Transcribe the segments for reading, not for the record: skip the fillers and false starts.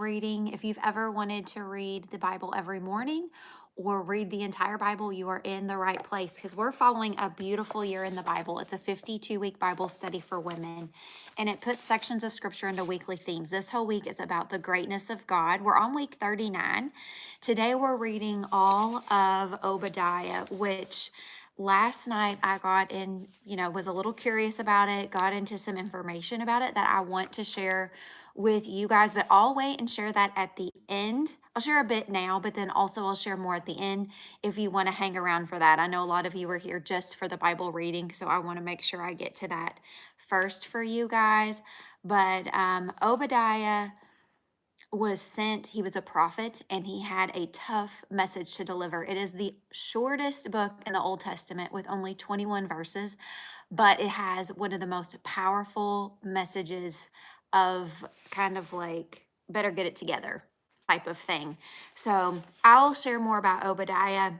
reading. If you've ever wanted to read the Bible every morning or read the entire Bible, you are in the right place because we're following a beautiful year in the Bible. It's a 52-week Bible study for women, and it puts sections of scripture into weekly themes. This whole week is about the greatness of God. We're on week 39. Today we're reading all of Obadiah, which last night I got in, was a little curious about it, got into some information about it that I want to share with you guys, but I'll wait and share that at the end. I'll share a bit now, but then also I'll share more at the end if you want to hang around for that. I know a lot of you are here just for the Bible reading, so I want to make sure I get to that first for you guys. But Obadiah was sent, he was a prophet, and he had a tough message to deliver. It is the shortest book in the Old Testament with only 21 verses, but it has one of the most powerful messages of kind of like, better get it together type of thing. So I'll share more about Obadiah,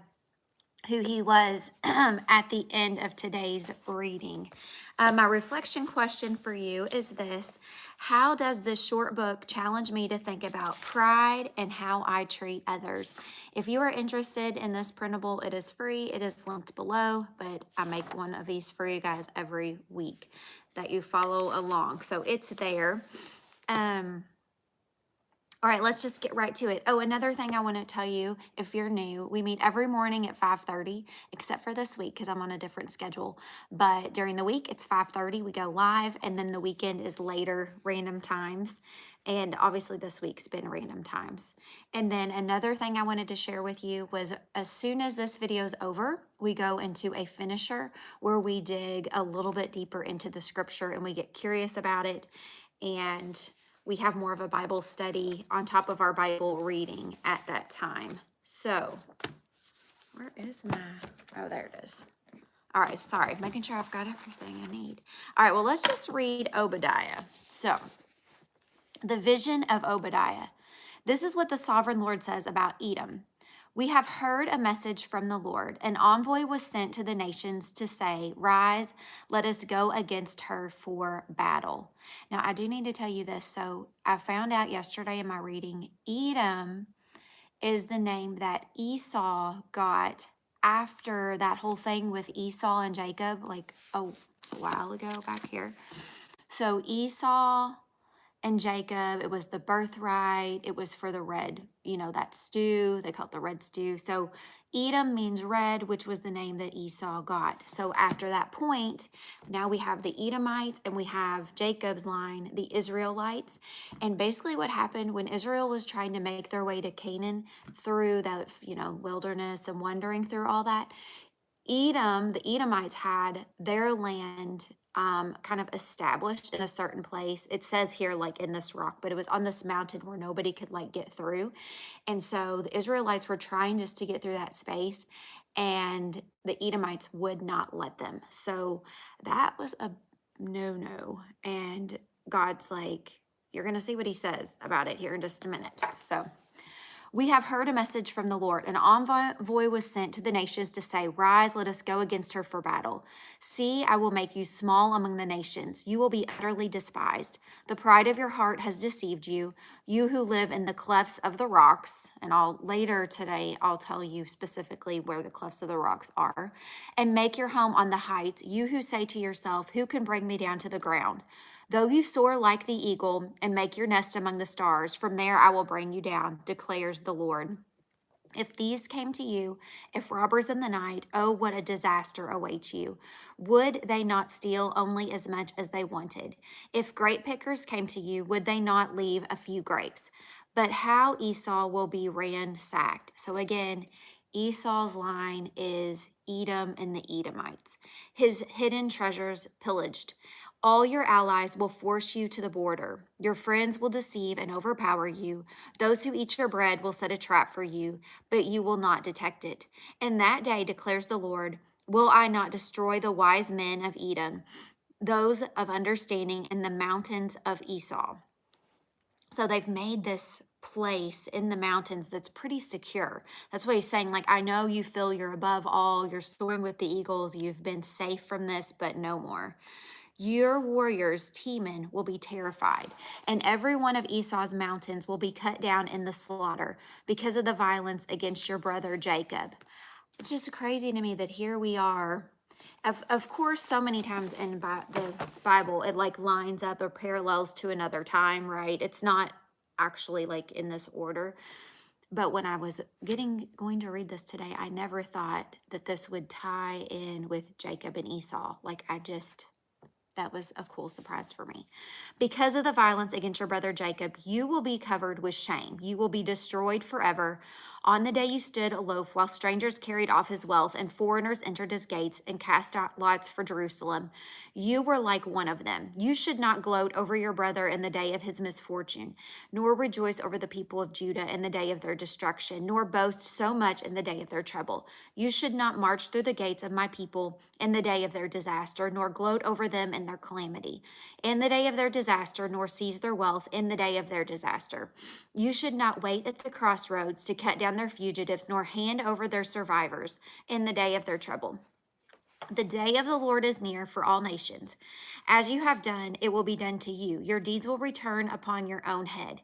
who he was, at the end of today's reading. My reflection question for you is this: how does this short book challenge me to think about pride and how I treat others? If you are interested in this printable, it is free. It is linked below, but I make one of these for you guys every week that you follow along. So it's there. All right, let's just get right to it. Oh, another thing I want to tell you, if you're new, we meet every morning at 5:30, except for this week because I'm on a different schedule. But during the week, it's 5:30. We go live, and then the weekend is later, random times. And obviously, this week's been random times. And then another thing I wanted to share with you was as soon as this video is over, we go into a finisher where we dig a little bit deeper into the scripture and we get curious about it. And we have more of a Bible study on top of our Bible reading at that time. So, where is my, oh, there it is. All right, sorry, making sure I've got everything I need. All right, well, let's just read Obadiah. So, the vision of Obadiah. This is what the sovereign Lord says about Edom. We have heard a message from the Lord. An envoy was sent to the nations to say, rise, let us go against her for battle. Now, I do need to tell you this. So I found out yesterday in my reading, Edom is the name that Esau got after that whole thing with Esau and Jacob, like a while ago back here. So Esau and Jacob, it was the birthright. It was for the red, that stew. They call it the red stew. So Edom means red, which was the name that Esau got. So after that point, now we have the Edomites and we have Jacob's line, the Israelites. And basically what happened when Israel was trying to make their way to Canaan through that, wilderness and wandering through all that, Edom, the Edomites had their land kind of established in a certain place. It says here, like in this rock, but it was on this mountain where nobody could like get through. And so the Israelites were trying just to get through that space, and the Edomites would not let them. So that was a no-no. And God's like, you're going to see what he says about it here in just a minute. So we have heard a message from the Lord. An envoy was sent to the nations to say, rise, let us go against her for battle. See, I will make you small among the nations. You will be utterly despised. The pride of your heart has deceived you, you who live in the clefts of the rocks. And later today, I'll tell you specifically where the clefts of the rocks are. And make your home on the heights, you who say to yourself, who can bring me down to the ground? Though you soar like the eagle and make your nest among the stars, from there I will bring you down, declares the Lord. If thieves came to you, if robbers in the night, oh, what a disaster awaits you. Would they not steal only as much as they wanted? If grape pickers came to you, would they not leave a few grapes? But how Esau will be ransacked. So again, Esau's line is Edom and the Edomites. His hidden treasures pillaged. All your allies will force you to the border. Your friends will deceive and overpower you. Those who eat your bread will set a trap for you, but you will not detect it. And that day, declares the Lord, will I not destroy the wise men of Edom, those of understanding in the mountains of Esau? So they've made this place in the mountains that's pretty secure. That's what he's saying. Like, I know you feel you're above all, you're soaring with the eagles, you've been safe from this, but no more. Your warriors, Teman, will be terrified, and every one of Esau's mountains will be cut down in the slaughter because of the violence against your brother Jacob. It's just crazy to me that here we are. Of course, so many times in the Bible, it like lines up or parallels to another time, right? It's not actually like in this order. But when I was going to read this today, I never thought that this would tie in with Jacob and Esau. Like that was a cool surprise for me. Because of the violence against your brother Jacob, you will be covered with shame. You will be destroyed forever. On the day you stood aloof while strangers carried off his wealth and foreigners entered his gates and cast out lots for Jerusalem, you were like one of them. You should not gloat over your brother in the day of his misfortune, nor rejoice over the people of Judah in the day of their destruction, nor boast so much in the day of their trouble. You should not march through the gates of my people in the day of their disaster, nor gloat over them in their calamity, in the day of their disaster, nor seize their wealth in the day of their disaster. You should not wait at the crossroads to cut down their fugitives, nor hand over their survivors in the day of their trouble. The day of the Lord is near for all nations. As you have done, it will be done to you. Your deeds will return upon your own head.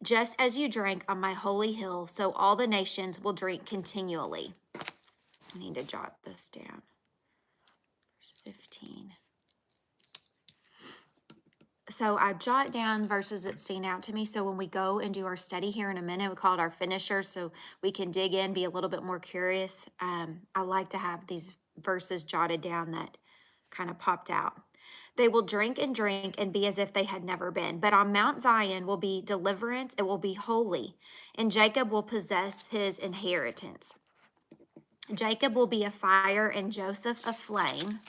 Just as you drank on my holy hill, so all the nations will drink continually. I need to jot this down. Verse 15. So I jot down verses that stand out to me. So when we go and do our study here in a minute, we call it our finishers, so we can dig in, be a little bit more curious. I like to have these verses jotted down that kind of popped out. They will drink and be as if they had never been. But on Mount Zion will be deliverance. It will be holy, and Jacob will possess his inheritance. Jacob will be a fire and Joseph a flame.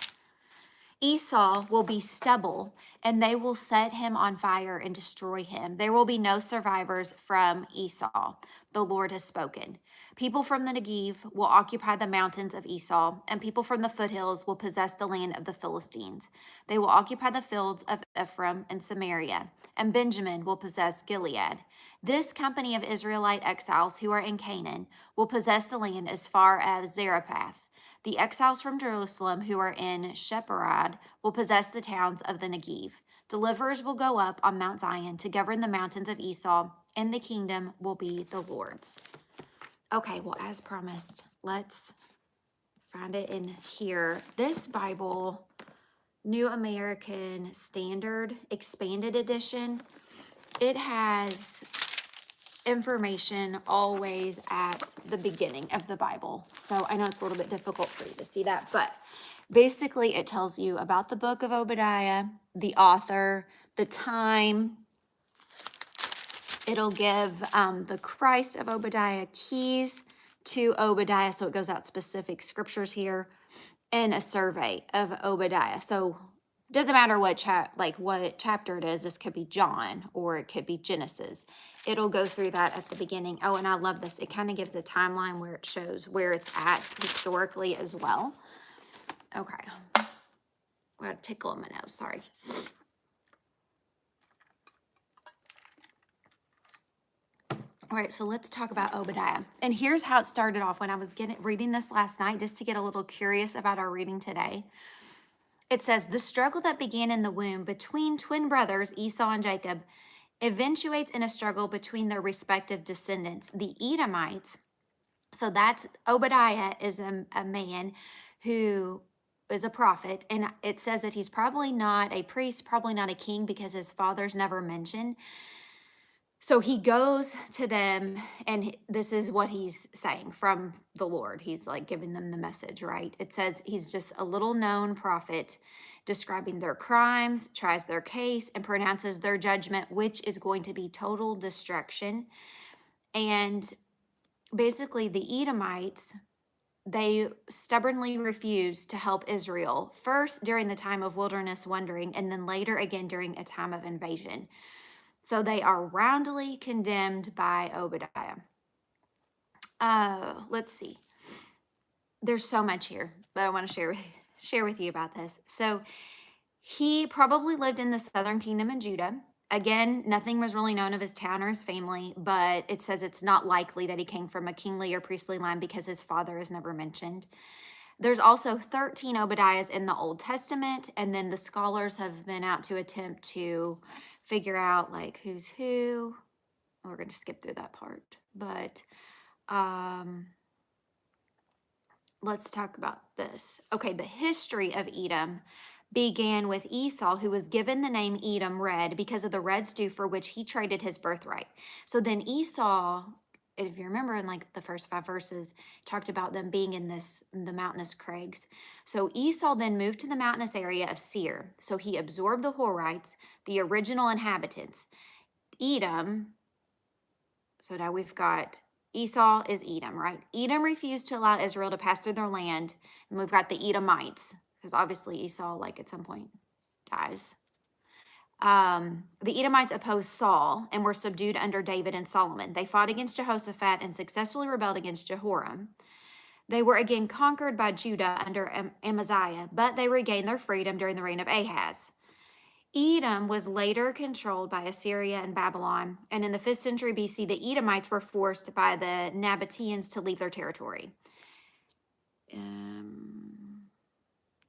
Esau will be stubble, and they will set him on fire and destroy him. There will be no survivors from Esau. The Lord has spoken. People from the Negev will occupy the mountains of Esau, and people from the foothills will possess the land of the Philistines. They will occupy the fields of Ephraim and Samaria, and Benjamin will possess Gilead. This company of Israelite exiles who are in Canaan will possess the land as far as Zarephath. The exiles from Jerusalem who are in Shepherad will possess the towns of the Negev. Deliverers will go up on Mount Zion to govern the mountains of Esau, and the kingdom will be the Lord's. Okay, well, as promised, let's find it in here. This Bible, New American Standard, Expanded Edition, it has information always at the beginning of the Bible. So I know it's a little bit difficult for you to see that, but basically it tells you about the book of Obadiah, the author, the time. It'll give the Christ of Obadiah, keys to Obadiah, so it goes out specific scriptures here, and a survey of Obadiah. So it doesn't matter what chapter it is. This could be John or it could be Genesis. It'll go through that at the beginning. Oh, and I love this. It kind of gives a timeline where it shows where it's at historically as well. Okay. I got a tickle in my nose, sorry. All right, so let's talk about Obadiah. And here's how it started off when I was reading this last night, just to get a little curious about our reading today. It says, the struggle that began in the womb between twin brothers, Esau and Jacob, eventuates in a struggle between their respective descendants, the Edomites. So that's Obadiah is a man who is a prophet, and it says that he's probably not a priest, probably not a king, because his father's never mentioned. So he goes to them, and this is what he's saying from the Lord. He's like giving them the message, right? It says he's just a little known prophet describing their crimes, tries their case, and pronounces their judgment, which is going to be total destruction. And basically the Edomites, they stubbornly refused to help Israel, first during the time of wilderness wandering, and then later again during a time of invasion. So they are roundly condemned by Obadiah. Let's see. There's so much here, but I want to share with you about this. So he probably lived in the southern kingdom in Judah. Again, nothing was really known of his town or his family, but it says it's not likely that he came from a kingly or priestly line because his father is never mentioned. There's also 13 Obadiahs in the Old Testament, and then the scholars have been out to attempt to figure out like who's who. We're going to skip through that part, but let's talk about this. Okay, the history of Edom began with Esau, who was given the name Edom red because of the red stew for which he traded his birthright. So then Esau, if you remember in like the first 5 verses, talked about them being in the mountainous crags. So Esau then moved to the mountainous area of Seir. So he absorbed the Horites, the original inhabitants. Edom, so now we've got Esau is Edom, right? Edom refused to allow Israel to pass through their land. And we've got the Edomites, because obviously Esau, like at some point, dies. The Edomites opposed Saul and were subdued under David and Solomon. They fought against Jehoshaphat and successfully rebelled against Jehoram. They were again conquered by Judah under Amaziah, but they regained their freedom during the reign of Ahaz. Edom was later controlled by Assyria and Babylon, and in the 5th century BC, the Edomites were forced by the Nabateans to leave their territory.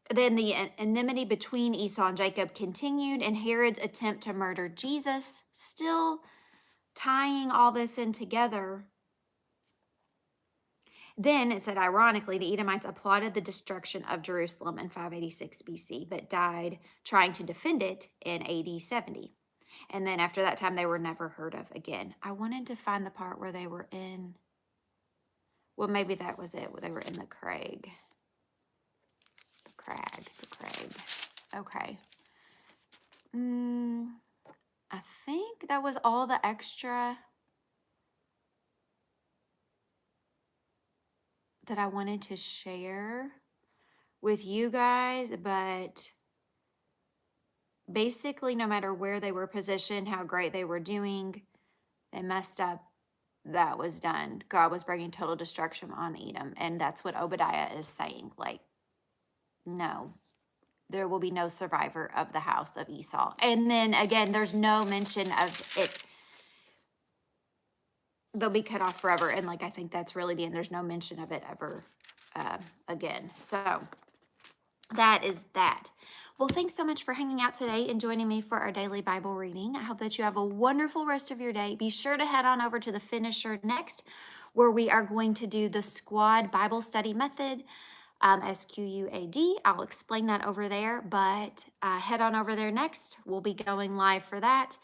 Then the enmity between Esau and Jacob continued, and Herod's attempt to murder Jesus, still tying all this in together. Then it said, ironically, the Edomites applauded the destruction of Jerusalem in 586 BC, but died trying to defend it in AD 70. And then after that time, they were never heard of again. I wanted to find the part where they were in, well, maybe that was it, where they were in the crag. The crag. Okay. I think that was all the extra that I wanted to share with you guys, but basically no matter where they were positioned, how great they were doing, they messed up. That was done. God was bringing total destruction on Edom, and that's what Obadiah is saying. Like, no, there will be no survivor of the house of Esau. And then again, there's no mention of it. They'll be cut off forever. And like, I think that's really the end. There's no mention of it ever again. So that is that. Well, thanks so much for hanging out today and joining me for our daily Bible reading. I hope that you have a wonderful rest of your day. Be sure to head on over to the Finisher next, where we are going to do the Squad Bible Study Method, SQUAD. I'll explain that over there, but head on over there next. We'll be going live for that,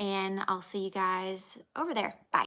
and I'll see you guys over there. Bye.